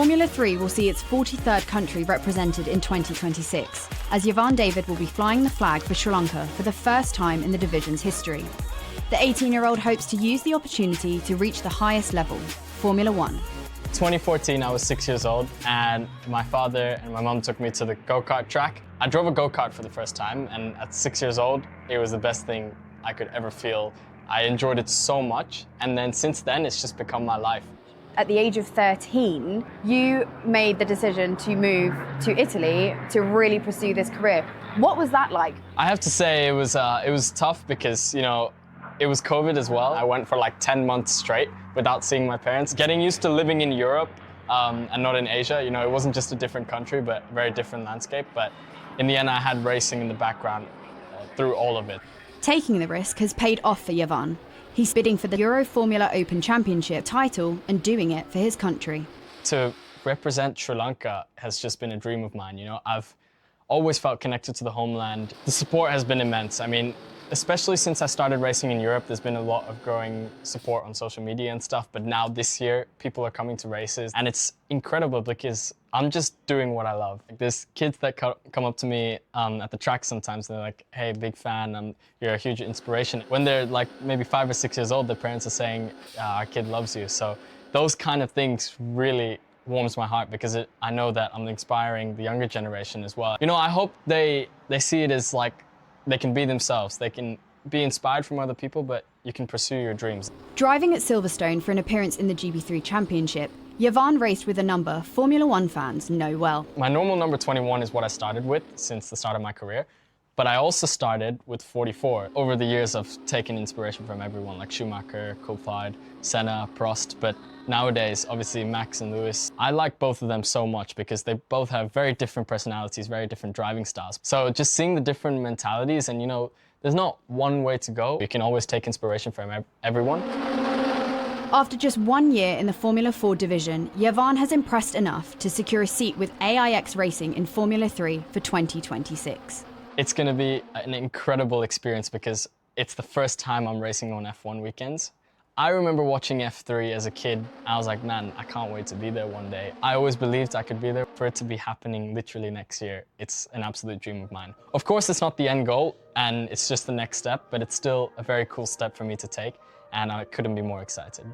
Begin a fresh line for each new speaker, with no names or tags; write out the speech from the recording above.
Formula 3 will see its 43rd country represented in 2026, as Yevan David will be flying the flag for Sri Lanka for the first time in the division's history. The 18-year-old hopes to use the opportunity to reach the highest level, Formula 1.
2014, I was 6 years old, and my father and my mum took me to the go-kart track. I drove a go-kart for the first time, and at 6 years old, it was the best thing I could ever feel. I enjoyed it so much, and then since then, it's just become my life.
At the age of 13, you made the decision to move to Italy to really pursue this career. What was that like?
I have to say it was tough because, it was COVID as well. I went for like 10 months straight without seeing my parents. Getting used to living in Europe and not in Asia, it wasn't just a different country, but a very different landscape. But in the end, I had racing in the background through all of it.
Taking the risk has paid off for Yevan. He's bidding for the Euro Formula Open Championship title and doing it for his country.
To represent Sri Lanka has just been a dream of mine. I've always felt connected to the homeland. The support has been immense. I mean, especially since I started racing in Europe, there's been a lot of growing support on social media and stuff. But now this year, people are coming to races, and it's incredible because I'm just doing what I love. There's kids that come up to me at the track sometimes, and they're like, hey, big fan, you're a huge inspiration. When they're like maybe 5 or 6 years old, their parents are saying, our kid loves you. So those kind of things really warms my heart because I know that I'm inspiring the younger generation as well. I hope they see it as like, they can be themselves, they can be inspired from other people, but you can pursue your dreams.
Driving at Silverstone for an appearance in the GB3 Championship, Yevan raced with a number Formula 1 fans know well.
My normal number 21 is what I started with since the start of my career, but I also started with 44. Over the years, I've taken inspiration from everyone like Schumacher, Coulthard, Senna, Prost, but nowadays, obviously Max and Lewis. I like both of them so much because they both have very different personalities, very different driving styles. So just seeing the different mentalities and, there's not one way to go. You can always take inspiration from everyone.
After just 1 year in the Formula 4 division, Yevan has impressed enough to secure a seat with AIX Racing in Formula 3 for 2026.
It's going to be an incredible experience because it's the first time I'm racing on F1 weekends. I remember watching F3 as a kid. I was like, man, I can't wait to be there one day. I always believed I could be there. For it to be happening literally next year, it's an absolute dream of mine. Of course, it's not the end goal, and it's just the next step, but it's still a very cool step for me to take, and I couldn't be more excited.